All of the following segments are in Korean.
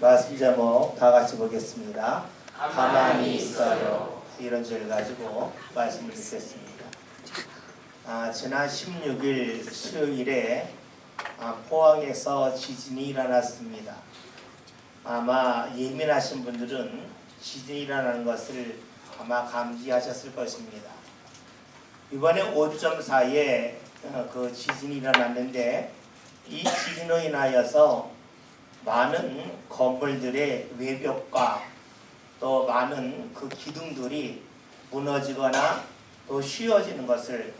말씀 제목 다 같이 보겠습니다. 가만히 있어요. 이런 줄 가지고 말씀을 듣겠습니다. 지난 16일 수요일에 포항에서 지진이 일어났습니다. 아마 예민하신 분들은 지진이 일어나는 것을 아마 감지하셨을 것입니다. 이번에 5.4에 그 지진이 일어났는데 이 지진으로 인하여서 많은 건물들의 외벽과 또 많은 그 기둥들이 무너지거나 또 휘어지는 것을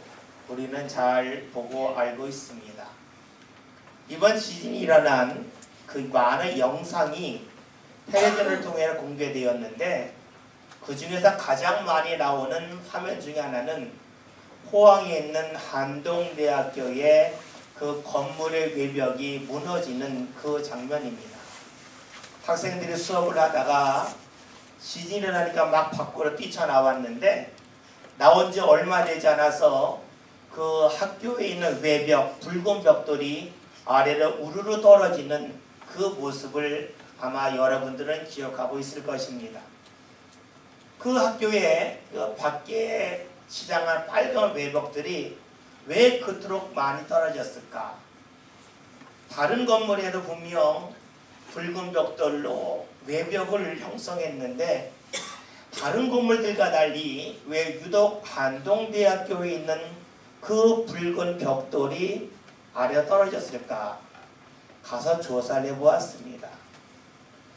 우리는 잘 보고 알고 있습니다. 이번 지진이 일어난 그 많은 영상이 텔레비전을 통해 공개되었는데 그 중에서 가장 많이 나오는 화면 중에 하나는 포항에 있는 한동대학교의 그 건물의 외벽이 무너지는 그 장면입니다. 학생들이 수업을 하다가 지진이 일어나니까 막 밖으로 뛰쳐나왔는데 나온 지 얼마 되지 않아서 그 학교에 있는 외벽, 붉은 벽돌이 아래로 우르르 떨어지는 그 모습을 아마 여러분들은 기억하고 있을 것입니다. 그 학교에 그 밖에 치장한 빨간 외벽들이 왜 그토록 많이 떨어졌을까? 다른 건물에도 분명 붉은 벽돌로 외벽을 형성했는데 다른 건물들과 달리 왜 유독 한동대학교에 있는 그 붉은 벽돌이 아래 떨어졌을까? 가서 조사를 해보았습니다.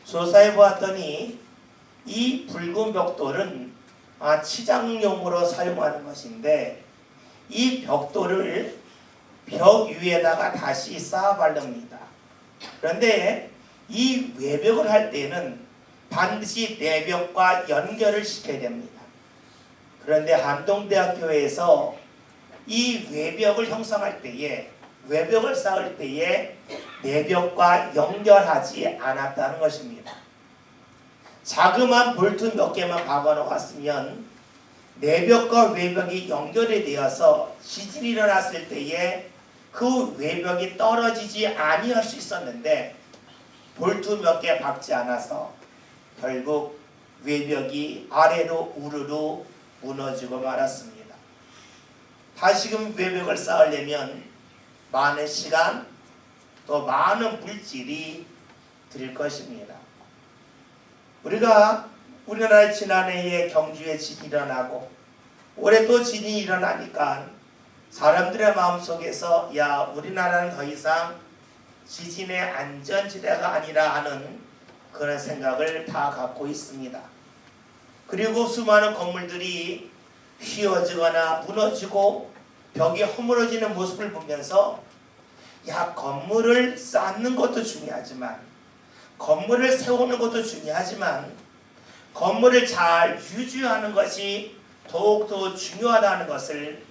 조사해 보았더니 이 붉은 벽돌은 치장용으로 사용하는 것인데 이 벽돌을 벽 위에다가 다시 쌓아 바릅니다. 그런데 이 외벽을 할 때는 반드시 내벽과 연결을 시켜야 됩니다. 그런데 한동대학교에서 이 외벽을 형성할 때에 외벽을 쌓을 때에 내벽과 연결하지 않았다는 것입니다. 자그마한 볼트 몇 개만 박아 놓았으면 내벽과 외벽이 연결이 되어서 지진이 일어났을 때에 그 외벽이 떨어지지 아니할 수 있었는데 볼트 몇 개 박지 않아서 결국 외벽이 아래로 우르르 무너지고 말았습니다. 다시금 외벽을 쌓으려면 많은 시간 또 많은 물질이 들 것입니다. 우리나라의 지난해에 경주에 지진이 일어나고 올해 또 지진이 일어나니까 사람들의 마음속에서 우리나라는 더 이상 지진의 안전지대가 아니라 하는 그런 생각을 다 갖고 있습니다. 그리고 수많은 건물들이 휘어지거나 무너지고 벽이 허물어지는 모습을 보면서 건물을 쌓는 것도 중요하지만 건물을 세우는 것도 중요하지만 건물을 잘 유지하는 것이 더욱더 중요하다는 것을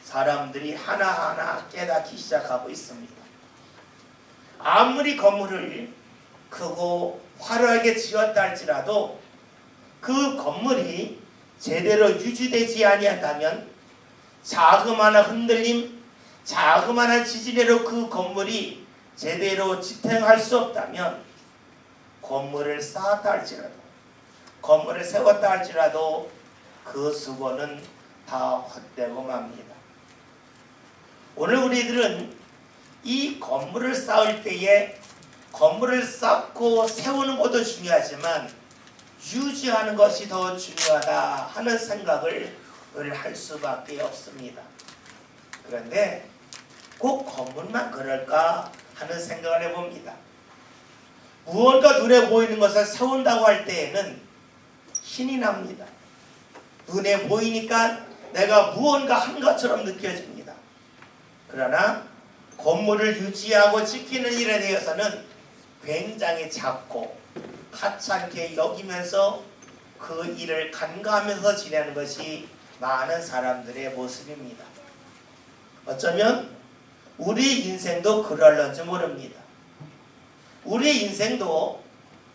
사람들이 하나하나 깨닫기 시작하고 있습니다. 아무리 건물을 크고 화려하게 지었다 할지라도 그 건물이 제대로 유지되지 아니한다면 자그마한 흔들림, 자그마한 지진으로 그 건물이 제대로 지탱할 수 없다면 건물을 쌓았다 할지라도 건물을 세웠다 할지라도 그 수고는 다 헛되고 맙니다. 오늘 우리들은 이 건물을 쌓을 때에 건물을 쌓고 세우는 것도 중요하지만 유지하는 것이 더 중요하다 하는 생각을 할 수밖에 없습니다. 그런데 꼭 건물만 그럴까 하는 생각을 해봅니다. 무언가 눈에 보이는 것을 세운다고 할 때에는 신이 납니다. 눈에 보이니까 내가 무언가 한 것처럼 느껴집니다. 그러나 건물을 유지하고 지키는 일에 대해서는 굉장히 작고 하찮게 여기면서 그 일을 간과하면서 지내는 것이 많은 사람들의 모습입니다. 어쩌면 우리 인생도 그럴런지 모릅니다. 우리 인생도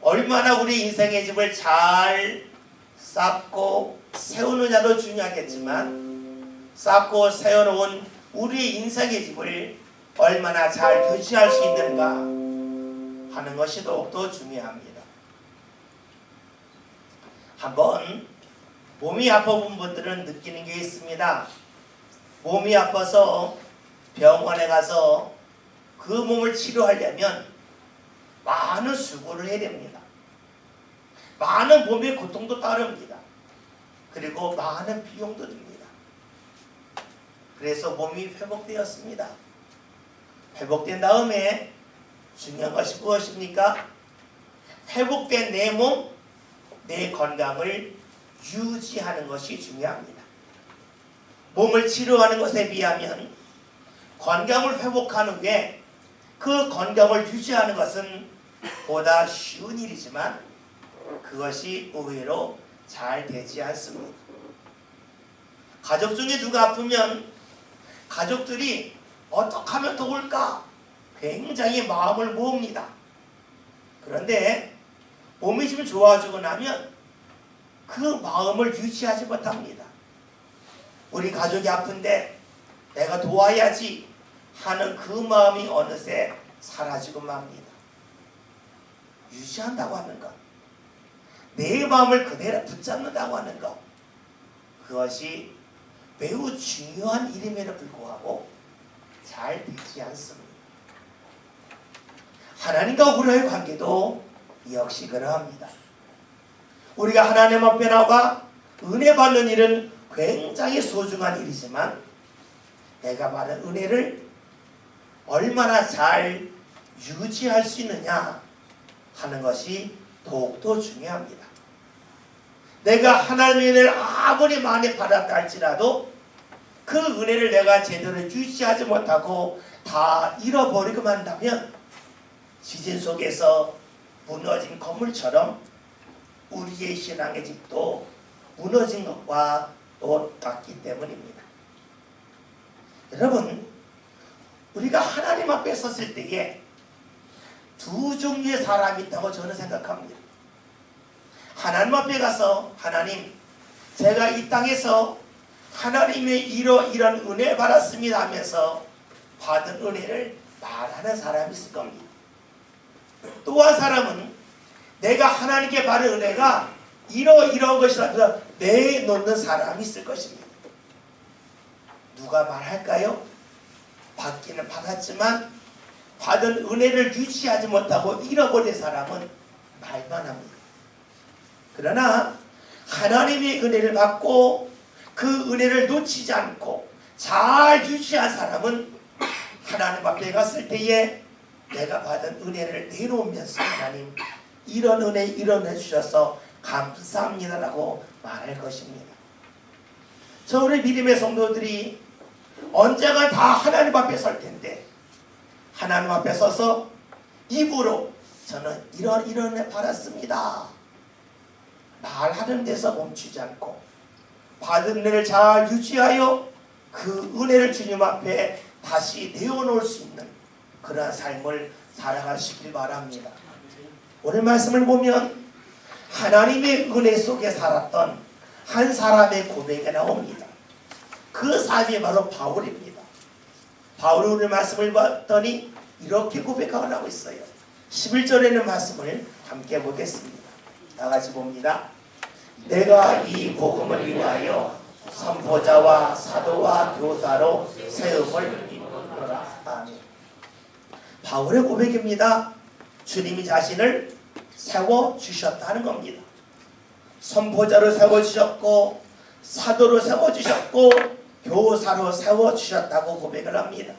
얼마나 우리 인생의 집을 잘 쌓고 세우느냐도 중요하겠지만 쌓고 세워놓은 우리 인생의 집을 얼마나 잘 유지할 수 있는가 하는 것이 더욱더 중요합니다. 한번 몸이 아파본 분들은 느끼는 게 있습니다. 몸이 아파서 병원에 가서 그 몸을 치료하려면 많은 수고를 해야 됩니다. 많은 몸의 고통도 따릅니다. 그리고 많은 비용도 듭니다. 그래서 몸이 회복되었습니다. 회복된 다음에 중요한 것이 무엇입니까? 회복된 내 몸, 내 건강을 유지하는 것이 중요합니다. 몸을 치료하는 것에 비하면 건강을 회복한 후에 그 건강을 유지하는 것은 보다 쉬운 일이지만 그것이 의외로 잘 되지 않습니다. 가족 중에 누가 아프면 가족들이 어떻게 하면 도울까 굉장히 마음을 모읍니다. 그런데 몸이 좀 좋아지고 나면 그 마음을 유지하지 못합니다. 우리 가족이 아픈데 내가 도와야지 하는 그 마음이 어느새 사라지고 맙니다. 유지한다고 하는 것, 내 마음을 그대로 붙잡는다고 하는 것, 그것이 매우 중요한 일임에도 불구하고 잘 되지 않습니다. 하나님과 우리의 관계도 역시 그러합니다. 우리가 하나님 앞에 나와 은혜 받는 일은 굉장히 소중한 일이지만 내가 받은 은혜를 얼마나 잘 유지할 수 있느냐 하는 것이 더욱더 중요합니다. 내가 하나님의 은혜를 아무리 많이 받았다 할지라도 그 은혜를 내가 제대로 유지하지 못하고 다 잃어버리고만 한다면 지진 속에서 무너진 건물처럼 우리의 신앙의 집도 무너진 것과 똑같기 때문입니다. 여러분, 우리가 하나님 앞에 섰을 때에 두 종류의 사람이 있다고 저는 생각합니다. 하나님 앞에 가서 하나님, 제가 이 땅에서 하나님의 이런 은혜 받았습니다 하면서 받은 은혜를 말하는 사람이 있을 겁니다. 또 한 사람은 내가 하나님께 받은 은혜가 이러한 것이라면서 내놓는 사람이 있을 것입니다. 누가 말할까요? 받기는 받았지만 받은 은혜를 유지하지 못하고 잃어버린 사람은 말만 합니다. 그러나 하나님의 은혜를 받고 그 은혜를 놓치지 않고 잘 유지한 사람은 하나님 앞에 갔을 때에 내가 받은 은혜를 내놓으면서 하나님 이런 은혜 주셔서 감사합니다라고 말할 것입니다. 저 우리 믿음의 성도들이 언젠가 다 하나님 앞에 설 텐데 하나님 앞에 서서 입으로 저는 이런 은혜 받았습니다 말하는 데서 멈추지 않고 받은 은혜를 잘 유지하여 그 은혜를 주님 앞에 다시 내어놓을 수 있는 그러한 삶을 살아가시길 바랍니다. 오늘 말씀을 보면 하나님의 은혜 속에 살았던 한 사람의 고백이 나옵니다. 그 사람이 바로 바울입니다. 바울이 오늘 말씀을 봤더니 이렇게 고백하고 나오고 있어요. 11절에 있는 말씀을 함께 보겠습니다. 다 같이 봅니다. 내가 이 복음을 위하여 선포자와 사도와 교사로 세움을 입노라. 아멘. 바울의 고백입니다. 주님이 자신을 세워주셨다는 겁니다. 선포자로 세워주셨고 사도로 세워주셨고 교사로 세워주셨다고 고백을 합니다.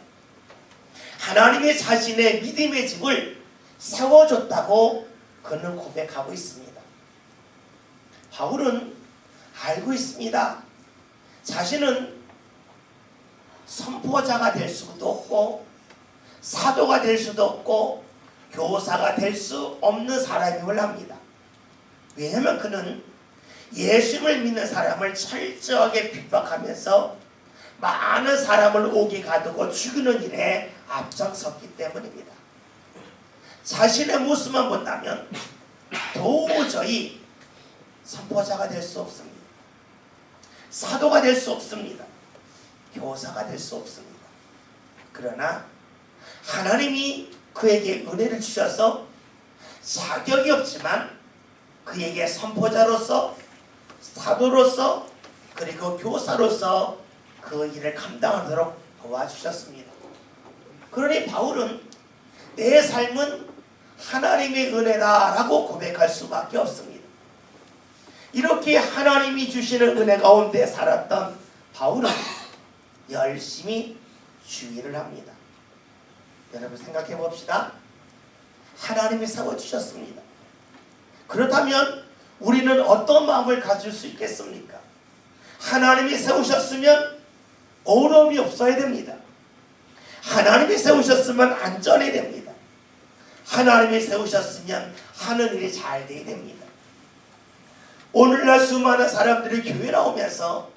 하나님이 자신의 믿음의 집을 세워줬다고 그는 고백하고 있습니다. 바울은 알고 있습니다. 자신은 선포자가 될 수도 없고 사도가 될 수도 없고 교사가 될 수 없는 사람임을 압니다. 왜냐하면 그는 예수님을 믿는 사람을 철저하게 핍박하면서 많은 사람을 오게 가두고 죽이는 일에 앞장섰기 때문입니다. 자신의 모습만 본다면 도저히 선포자가 될 수 없습니다. 사도가 될 수 없습니다. 교사가 될 수 없습니다. 그러나 하나님이 그에게 은혜를 주셔서 자격이 없지만 그에게 선포자로서 사도로서 그리고 교사로서 그 일을 감당하도록 도와주셨습니다. 그러니 바울은 내 삶은 하나님의 은혜다라고 고백할 수밖에 없습니다. 이렇게 하나님이 주시는 은혜 가운데 살았던 바울은 열심히 주의를 합니다. 여러분 생각해 봅시다. 하나님이 세워주셨습니다. 그렇다면 우리는 어떤 마음을 가질 수 있겠습니까? 하나님이 세우셨으면 어려움이 없어야 됩니다. 하나님이 세우셨으면 안전해야 됩니다. 하나님이 세우셨으면 하는 일이 잘 돼야 됩니다. 오늘날 수많은 사람들이 교회 나오면서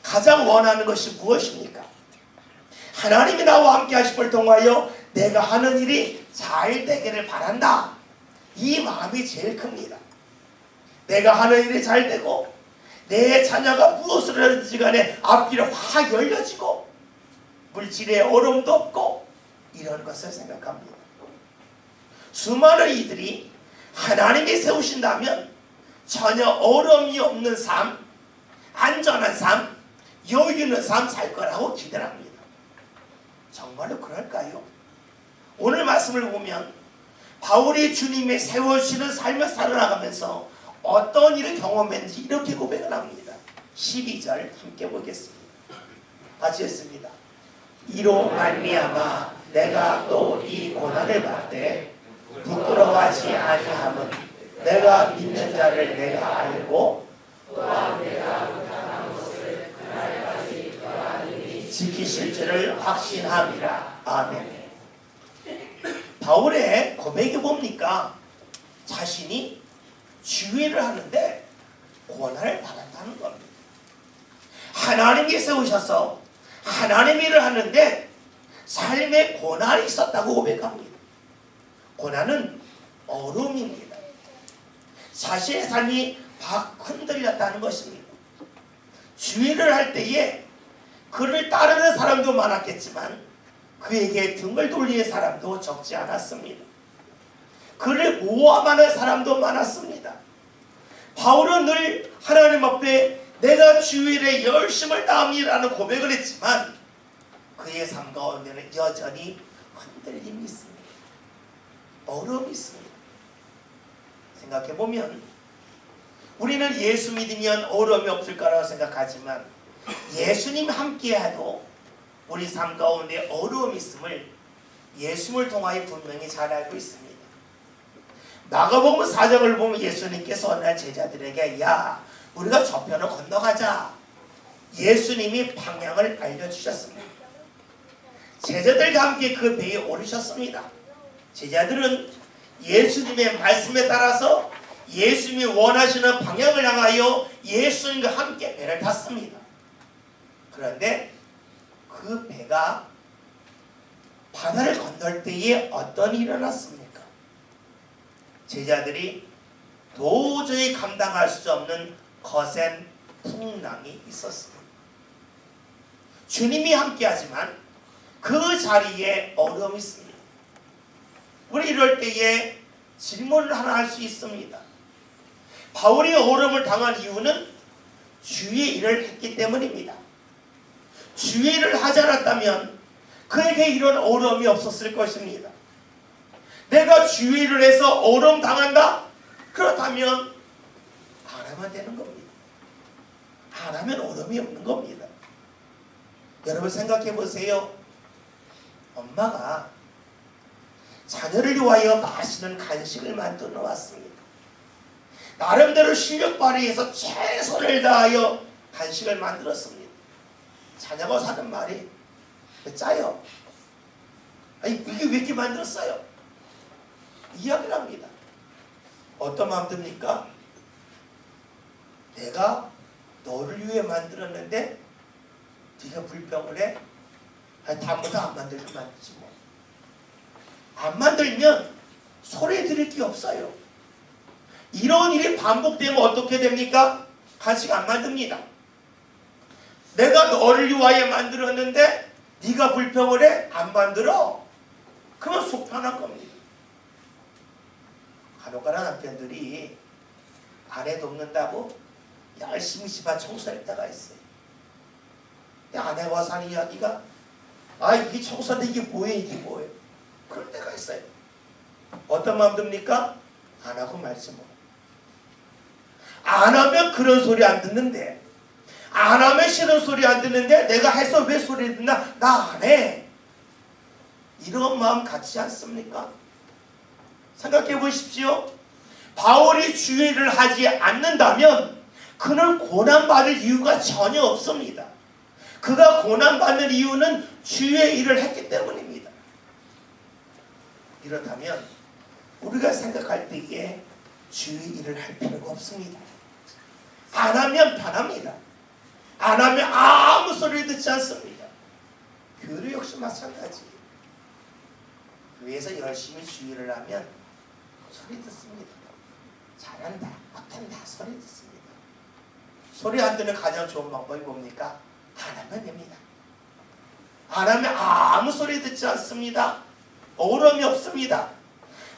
가장 원하는 것이 무엇입니까? 하나님이 나와 함께 하심을 통하여 내가 하는 일이 잘 되기를 바란다. 이 마음이 제일 큽니다. 내가 하는 일이 잘 되고 내 자녀가 무엇을 하든지 간에 앞길이 확 열려지고 물질에 어려움도 없고 이런 것을 생각합니다. 수많은 이들이 하나님이 세우신다면 전혀 어려움이 없는 삶, 안전한 삶, 여유 있는 삶 살 거라고 기대를 합니다. 정말로 그럴까요? 오늘 말씀을 보면 바울이 주님의 세워주시는 삶을 살아나가면서 어떤 일을 경험했는지 이렇게 고백을 합니다. 12절 함께 보겠습니다. 같이 했습니다. 이로 말미암아 내가 또 이 고난을 받되 부끄러워하지 아니함은 내가 믿는 자를 내가 알고 또한 내가 부탁한 것을 그날까지 하나님이 지키실 줄을 확신함이라. 아멘. 바울의 고백이 뭡니까? 자신이 주의를 하는데 고난을 받았다는 겁니다. 하나님이 세우셔서 하나님 일을 하는데 삶에 고난이 있었다고 고백합니다. 고난은 어려움입니다. 자신의 삶이 막 흔들렸다는 것입니다. 주의를 할 때에 그를 따르는 사람도 많았겠지만 그에게 등을 돌리는 사람도 적지 않았습니다. 그를 모함하는 사람도 많았습니다. 바울은 늘 하나님 앞에 내가 주일에 열심을 다함이라는 고백을 했지만 그의 삶 가운데는 여전히 흔들림이 있습니다. 어려움이 있습니다. 생각해보면 우리는 예수 믿으면 어려움이 없을 거라고 생각하지만 예수님 함께해도 우리 삶 가운데 어려움이 있음을 예수님을 통하여 분명히 잘 알고 있습니다. 마가복음 4장을 보면 예수님께서 어느 날 제자들에게 야 우리가 저편을 건너가자. 예수님이 방향을 알려주셨습니다. 제자들과 함께 그 배에 오르셨습니다. 제자들은 예수님의 말씀에 따라서 예수님이 원하시는 방향을 향하여 예수님과 함께 배를 탔습니다. 그런데 그 배가 바다를 건널 때에 어떤 일이 일어났습니까? 제자들이 도저히 감당할 수 없는 거센 풍랑이 있었습니다. 주님이 함께하지만 그 자리에 어려움이 있습니다. 우리 이럴 때에 질문을 하나 할 수 있습니다. 바울이 어려움을 당한 이유는 주의 일을 했기 때문입니다. 주의 일을 하지 않았다면 그에게 이런 어려움이 없었을 것입니다. 내가 주의 일을 해서 어려움 당한다? 그렇다면 안 하면 되는 겁니다. 안 하면 어려움이 없는 겁니다. 여러분 생각해 보세요. 엄마가 자녀를 위하여 맛있는 간식을 만들어 놓았습니다. 나름대로 실력 발휘해서 최선을 다하여 간식을 만들었습니다. 자녀가 사는 말이 짜요. 아니 이게 왜 이렇게 만들었어요? 이야기를 합니다. 어떤 마음 듭니까? 내가 너를 위해 만들었는데 네가 불평을 해? 아니 다음부터 안 만들면 만들지 뭐. 안 만들면 소리 들을 게 없어요. 이런 일이 반복되면 어떻게 됩니까? 간식 안 만듭니다. 내가 너를 위하여 만들었는데 네가 불평을 해? 안 만들어? 그러면 속 편한 겁니다. 간혹가다 남편들이 아내 돕는다고 열심히 집안 청소할 때가 있어요. 아내가 와서 하는 이야기가 이게 청소인데 이게 뭐예요, 이게 뭐예요? 그럴 때가 있어요. 어떤 마음 듭니까? 안 하고 말지 뭐. 안 하면 그런 소리 안 듣는데, 안 하면 싫은 소리 안 듣는데 내가 해서 왜 소리 듣나? 나 안 해. 이런 마음 같지 않습니까? 생각해 보십시오. 바울이 주의를 하지 않는다면 그는 고난받을 이유가 전혀 없습니다. 그가 고난받는 이유는 주의 일을 했기 때문입니다. 이렇다면 우리가 생각할 때에 주의 일을 할 필요가 없습니다. 안 하면 편합니다. 안 하면 아무 소리 듣지 않습니다. 교회 역시 마찬가지. 교회에서 열심히 주의를 하면 소리 듣습니다. 잘한다, 못한다 소리 듣습니다. 소리 안 듣는 가장 좋은 방법이 뭡니까? 안 하면 됩니다. 안 하면 아무 소리 듣지 않습니다. 어려움이 없습니다.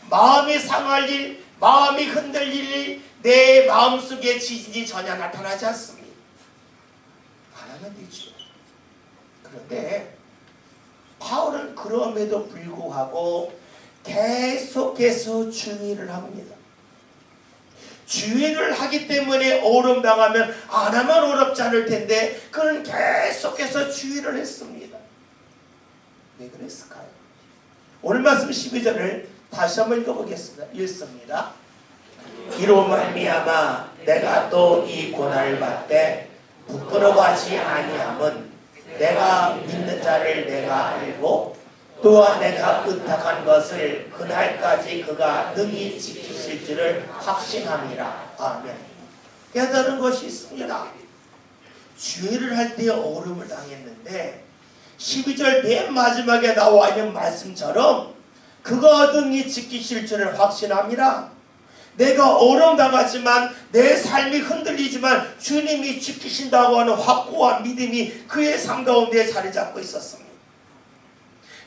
마음이 상할 일, 마음이 흔들릴 일, 내 마음속에 지진이 전혀 나타나지 않습니다. 안 하면 되죠. 그런데 바울은 그럼에도 불구하고 계속해서 주의를 합니다. 주의를 하기 때문에 어려움 당하면 안 하면 어렵지 않을 텐데 그는 계속해서 주의를 했습니다. 왜 그랬을까요? 오늘 말씀 12절을 다시 한번 읽어보겠습니다. 읽습니다. 이로 말미암아 내가 또 이 고난을 받되 부끄러워하지 아니함은 내가 믿는 자를 내가 알고 또한 내가 의탁한 것을 그날까지 그가 능히 지키실 줄을 확신함이라. 아멘. 깨달은 것이 있습니다. 주의를 할 때 어려움을 당했는데 12절 맨 마지막에 나와 있는 말씀처럼 그가 능히 지키실 줄을 확신함이라. 내가 어려움 당하지만 내 삶이 흔들리지만 주님이 지키신다고 하는 확고한 믿음이 그의 삶 가운데 자리 잡고 있었습니다.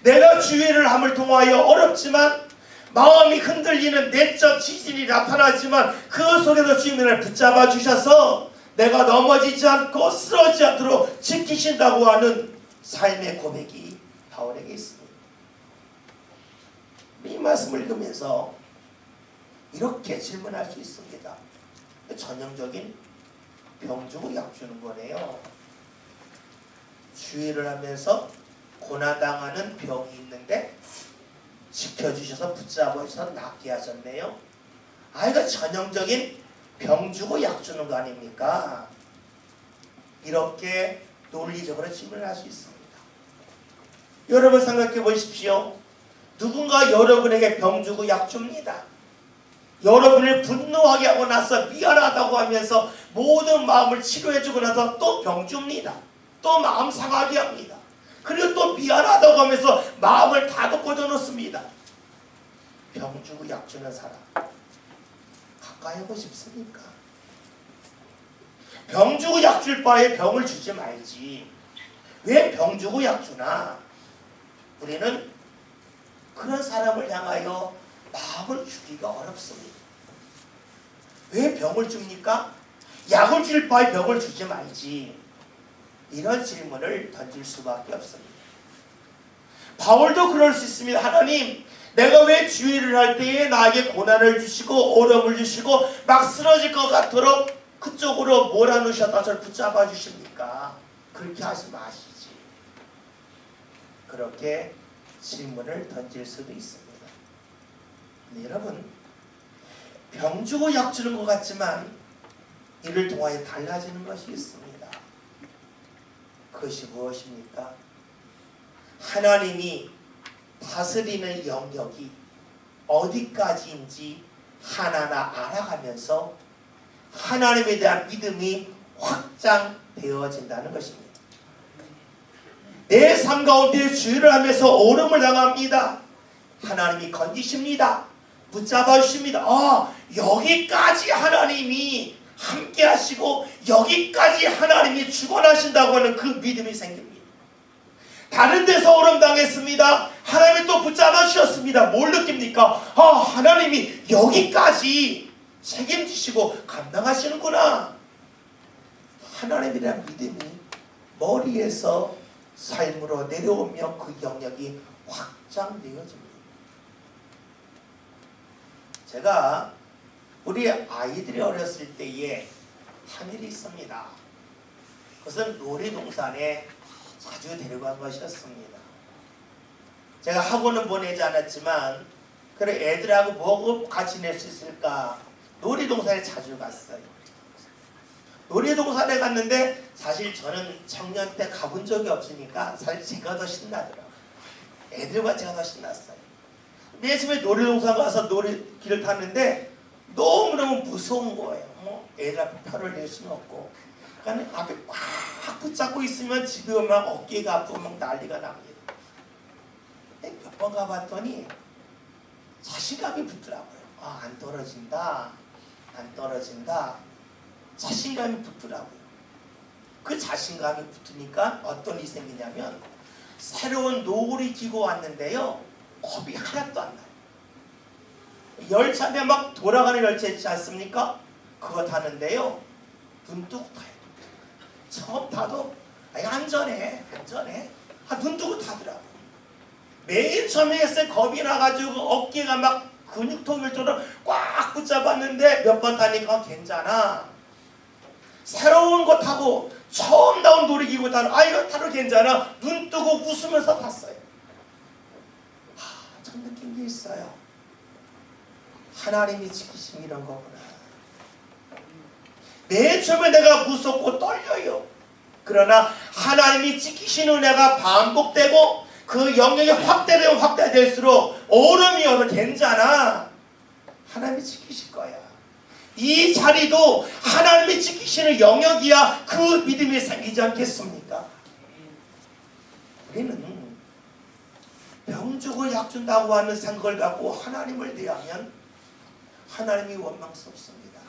내가 주의를 함을 통하여 어렵지만 마음이 흔들리는 내적 지진이 나타나지만 그 속에서 주님이 나를 붙잡아 주셔서 내가 넘어지지 않고 쓰러지지 않도록 지키신다고 하는 삶의 고백이 바울에게 있습니다. 이 말씀을 읽으면서 이렇게 질문할 수 있습니다. 전형적인 병 주고 약 주는 거네요. 주의를 하면서 고난당하는 병이 있는데 지켜주셔서 붙잡아주셔서 낫게 하셨네요. 이거 전형적인 병 주고 약 주는 거 아닙니까? 이렇게 논리적으로 질문을 할 수 있습니다. 여러분 생각해 보십시오. 누군가 여러분에게 병 주고 약 줍니다. 여러분을 분노하게 하고 나서 미안하다고 하면서 모든 마음을 치료해주고 나서 또 병 줍니다. 또 마음 상하게 합니다. 그리고 또 미안하다고 하면서 마음을 다독거져 놓습니다. 병 주고 약 주는 사람 가까이 하고 싶습니까? 병 주고 약 줄 바에 병을 주지 말지. 왜 병 주고 약 주나? 우리는 그런 사람을 향하여 마음을 주기가 어렵습니다. 왜 병을 줍니까? 약을 줄 바에 병을 주지 말지. 이런 질문을 던질 수밖에 없습니다. 바울도 그럴 수 있습니다. 하나님, 내가 왜 주의를 할 때에 나에게 고난을 주시고 어려움을 주시고 막 쓰러질 것 같도록 그쪽으로 몰아넣으셨다 저를 붙잡아 주십니까? 그렇게 하지 마시지. 그렇게 질문을 던질 수도 있습니다. 여러분, 병 주고 약 주는 것 같지만 이를 통하여 달라지는 것이 있습니다. 그것이 무엇입니까? 하나님이 다스리는 영역이 어디까지인지 하나하나 알아가면서 하나님에 대한 믿음이 확장되어진다는 것입니다. 내 삶 가운데 주의를 하면서 어려움을 당합니다. 하나님이 건지십니다. 붙잡아 주십니다. 여기까지 하나님이 함께 하시고 여기까지 하나님이 주관하신다고 하는 그 믿음이 생깁니다. 다른 데서 어려움 당했습니다. 하나님이 또 붙잡아 주셨습니다. 뭘 느낍니까? 하나님이 여기까지 책임지시고 감당하시는구나. 하나님에 대한 믿음이 머리에서 삶으로 내려오며 그 영역이 확장되어집니다. 제가 우리 아이들이 어렸을 때에 한 일이 있습니다. 그것은 놀이동산에 자주 데려간 것이었습니다. 제가 학원은 보내지 않았지만 그래 애들하고 뭐 같이 낼 수 있을까 놀이동산에 자주 갔어요. 놀이동산에 갔는데 사실 저는 청년 때 가본 적이 없으니까 사실 제가 더 신나더라고요. 애들과 제가 더 신났어요. 맨 처음에 놀이동산 가서 놀이기를 탔는데 너무너무 무서운 거예요. 뭐 애들 앞에 표를 낼 수는 없고 그러니까 앞에 꽉 붙잡고 있으면 집에 오면 어깨가 아프고 막 난리가 납니다. 몇 번 가봤더니 자신감이 붙더라고요. 아, 안 떨어진다. 안 떨어진다. 자신감이 붙더라고요. 그 자신감이 붙으니까 어떤 일이 생기냐면 새로운 놀이기구 왔는데요. 겁이 하나도 안 나요. 열차인데 막 돌아가는 열차 있지 않습니까? 그거 타는데요. 눈 뜨고 타요. 처음 타도 안전해. 눈 뜨고 타더라고요. 매일 처음에 했을 때 겁이 나가지고 어깨가 막 근육통일처럼 꽉 붙잡았는데 몇 번 타니까 괜찮아. 새로운 거 타고 처음 나온 놀이기구 타는 이거 타도 괜찮아. 눈 뜨고 웃으면서 탔어요. 참 느낀 게 있어요. 하나님이 지키심 이런 거구나. 맨 처음에 내가 무섭고 떨려요. 그러나 하나님이 지키시는 은혜가 반복되고 그 영역이 확대되면 확대될수록 오름이 오면 괜찮아. 하나님이 지키실 거야. 이 자리도 하나님이 지키시는 영역이야 그 믿음이 생기지 않겠습니까? 우리는 병 주고 약 준다고 하는 생각을 갖고 하나님을 대하면 하나님이 원망스럽습니다.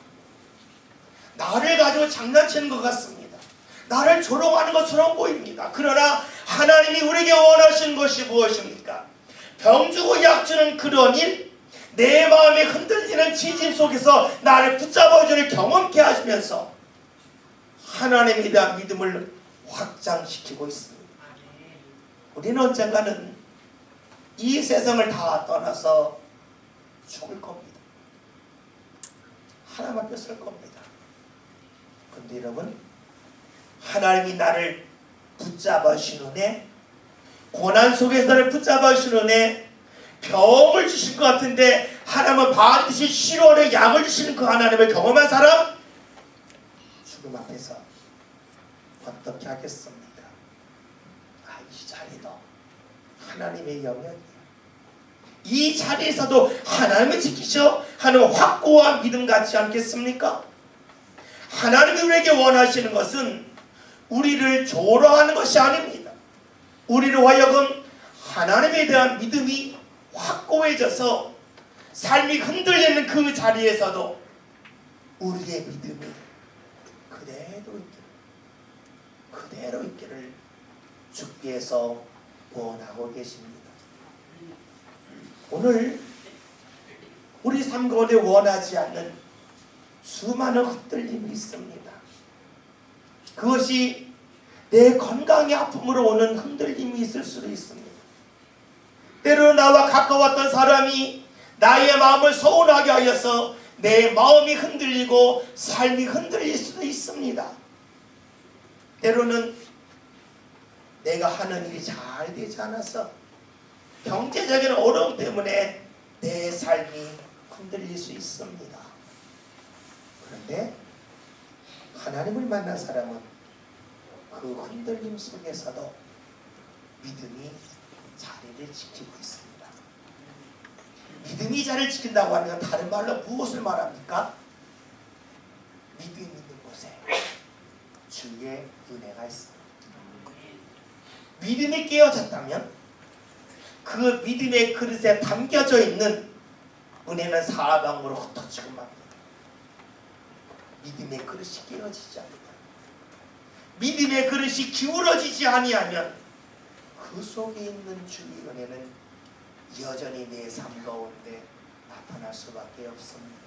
나를 가지고 장난치는 것 같습니다. 나를 조롱하는 것처럼 보입니다. 그러나 하나님이 우리에게 원하시는 것이 무엇입니까? 병 주고 약 주는 그런 일, 내 마음이 흔들리는 지진 속에서 나를 붙잡아주는 경험케 하시면서 하나님에 대한 믿음을 확장시키고 있습니다. 우리는 언젠가는 이 세상을 다 떠나서 죽을 겁니다. 하나님 앞에 설 겁니다. 근데 여러분, 하나님이 나를 붙잡아 주시는 고난 속에서 나를 붙잡아 주시는 병을 주신 것 같은데 하나님은 반드시 치료하는 약을 주시는 그 하나님을 경험한 사람? 죽음 앞에서 어떻게 하겠습니까? 이 자리도 하나님의 영역이에요. 이 자리에서도 하나님을 지키셔 하는 확고한 믿음 같지 않겠습니까? 하나님이 우리에게 원하시는 것은 우리를 조롱하는 것이 아닙니다. 우리로 하여금 하나님에 대한 믿음이 확고해져서 삶이 흔들리는 그 자리에서도 우리의 믿음이 그대로 있기를 주께서 원하고 계십니다. 오늘 우리 삶 가운데 원하지 않는 수많은 흔들림이 있습니다. 그것이 내 건강의 아픔으로 오는 흔들림이 있을 수도 있습니다. 때로 나와 가까웠던 사람이 나의 마음을 서운하게 하여서 내 마음이 흔들리고 삶이 흔들릴 수도 있습니다. 때로는 내가 하는 일이 잘 되지 않아서 경제적인 어려움 때문에 내 삶이 흔들릴 수 있습니다. 그런데 하나님을 만난 사람은 그 흔들림 속에서도 믿음이 자리를 지키고 있습니다. 믿음이 자리를 지킨다고 하면 다른 말로 무엇을 말합니까? 믿음 있는 곳에 주의 은혜가 있습니다. 믿음이 깨어졌다면 그 믿음의 그릇에 담겨져 있는 은혜는 사방으로 흩어지고 맙니다. 믿음의 그릇이 깨어지지 않는다. 믿음의 그릇이 기울어지지 아니하면 그 속에 있는 주의 은혜는 여전히 내 삶 가운데 나타날 수밖에 없습니다.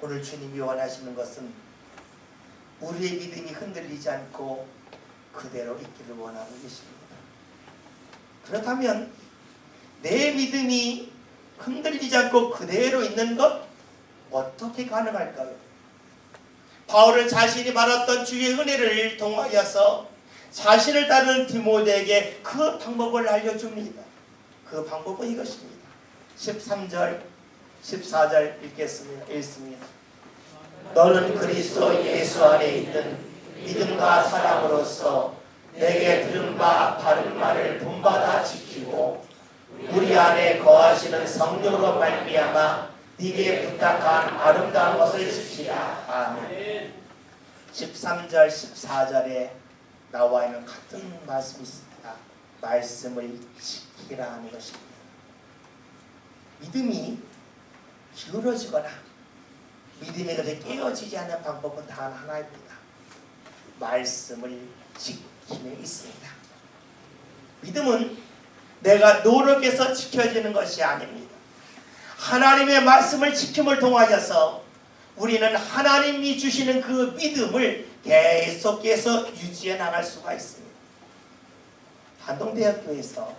오늘 주님이 원하시는 것은 우리의 믿음이 흔들리지 않고 그대로 있기를 원하는 것입니다. 그렇다면 내 믿음이 흔들리지 않고 그대로 있는 것 어떻게 가능할까요? 바울은 자신이 받았던 주의 은혜를 통하여서 자신을 따르는 디모데에게 그 방법을 알려줍니다. 그 방법은 이것입니다. 13절 14절 읽습니다. 너는 그리스도 예수 안에 있는 믿음과 사랑으로서 내게 들은 바 바른 말을 본받아 지키고 우리 안에 거하시는 성령으로 말미암아 네게 부탁한 아름다운 것을 지키라. 아멘. 13절 14절에 나와 있는 같은 말씀이 있습니다. 말씀을 지키라 하는 것입니다. 믿음이 기울어지거나 믿음이 그렇게 깨어지지 않는 방법은 단 하나입니다. 말씀을 지킴에 있습니다. 믿음은 내가 노력해서 지켜지는 것이 아닙니다. 하나님의 말씀을 지킴을 통하여서 우리는 하나님이 주시는 그 믿음을 계속해서 유지해 나갈 수가 있습니다. 한동대학교에서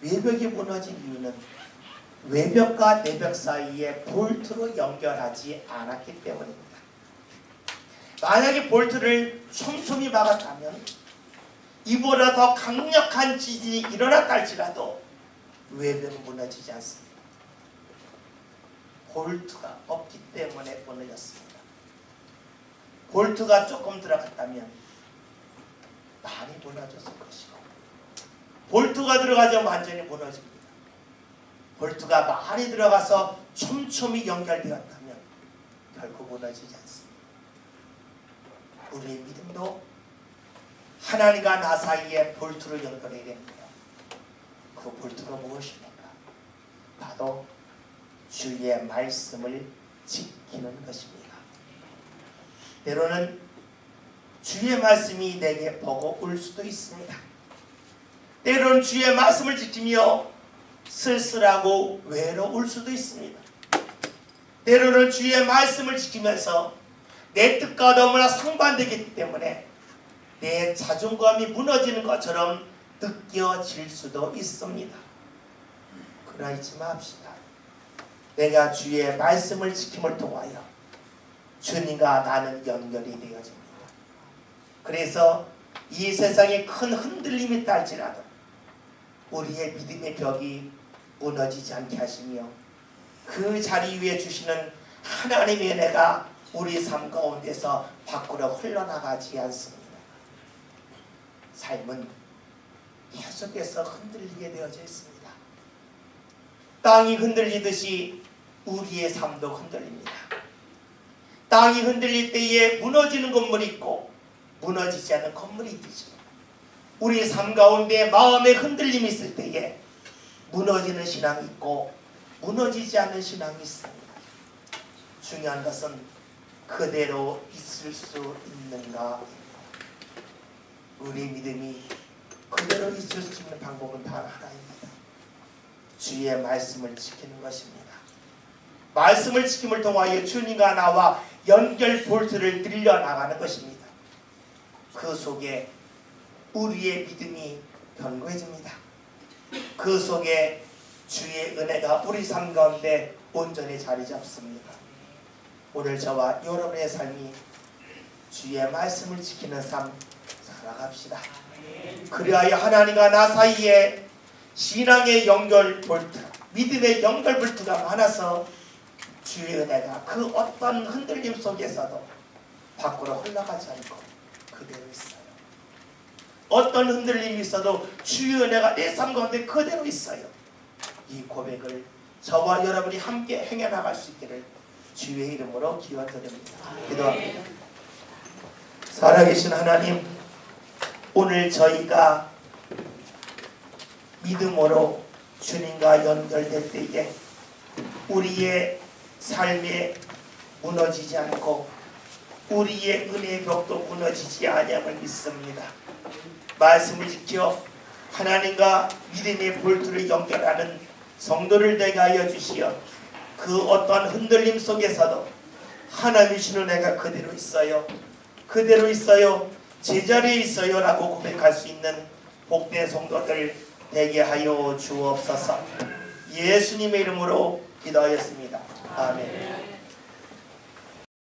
외벽이 무너진 이유는 외벽과 내벽 사이에 볼트로 연결하지 않았기 때문입니다. 만약에 볼트를 촘촘히 막았다면 이보다 더 강력한 지진이 일어났다 할지라도 외벽은 무너지지 않습니다. 볼트가 없기 때문에 무너졌습니다. 볼트가 조금 들어갔다면 많이 무너졌을 것이고 볼트가 들어가자면 완전히 무너집니다. 볼트가 많이 들어가서 촘촘히 연결되었다면 결코 무너지지 않습니다. 우리의 믿음도 하나님과 나 사이에 볼트를 연결해야 됩니다. 그 볼트가 무엇입니까? 바로 주의 말씀을 지키는 것입니다. 때로는 주의 말씀이 내게 버거울 수도 있습니다. 때로는 주의 말씀을 지키며 쓸쓸하고 외로울 수도 있습니다. 때로는 주의 말씀을 지키면서 내 뜻과 너무나 상반되기 때문에 내 자존감이 무너지는 것처럼 느껴질 수도 있습니다. 그러나 잊지 맙시다. 내가 주의 말씀을 지킴을 통하여 주님과 나는 연결이 되어집니다. 그래서 이 세상에 큰 흔들림이 있다 할지라도 우리의 믿음의 벽이 무너지지 않게 하시며 그 자리 위에 주시는 하나님의 은혜가 우리 삶 가운데서 밖으로 흘러나가지 않습니다. 삶은 계속해서 흔들리게 되어져 있습니다. 땅이 흔들리듯이 우리의 삶도 흔들립니다. 땅이 흔들릴 때에 무너지는 건물이 있고 무너지지 않는 건물이 있듯이 우리 삶 가운데 마음의 흔들림이 있을 때에 무너지는 신앙이 있고 무너지지 않는 신앙이 있습니다. 중요한 것은 그대로 있을 수 있는가. 우리 믿음이 그대로 있을 수 있는 방법은 단 하나입니다. 주의 말씀을 지키는 것입니다. 말씀을 지킴을 통하여 주님과 나와 연결 볼트를 들려나가는 것입니다. 그 속에 우리의 믿음이 견고해집니다. 그 속에 주의 은혜가 우리 삶 가운데 온전히 자리 잡습니다. 오늘 저와 여러분의 삶이 주의 말씀을 지키는 삶 살아갑시다. 그리하여 하나님과 나 사이에 신앙의 연결 볼트, 믿음의 연결 볼트가 많아서 주의 은혜가 그 어떤 흔들림 속에서도 밖으로 흘러가지 않고 그대로 있어요. 어떤 흔들림이 있어도 주의 은혜가 내 삶 가운데 그대로 있어요. 이 고백을 저와 여러분이 함께 행해나갈 수 있기를 주의 이름으로 기원드립니다. 기도합니다. 살아계신 하나님, 오늘 저희가 믿음으로 주님과 연결될 때에 우리의 삶에 무너지지 않고 우리의 은혜의 벽도 무너지지 아니함을 믿습니다. 말씀을 지켜 하나님과 믿음의 볼트를 연결하는 성도를 되게 하여 주시어 그 어떤 흔들림 속에서도 하나님이 주는 내가 그대로 있어요. 그대로 있어요. 제자리에 있어요. 라고 고백할 수 있는 복된 성도들 되게 하여 주옵소서. 예수님의 이름으로 기도하였습니다. 아멘.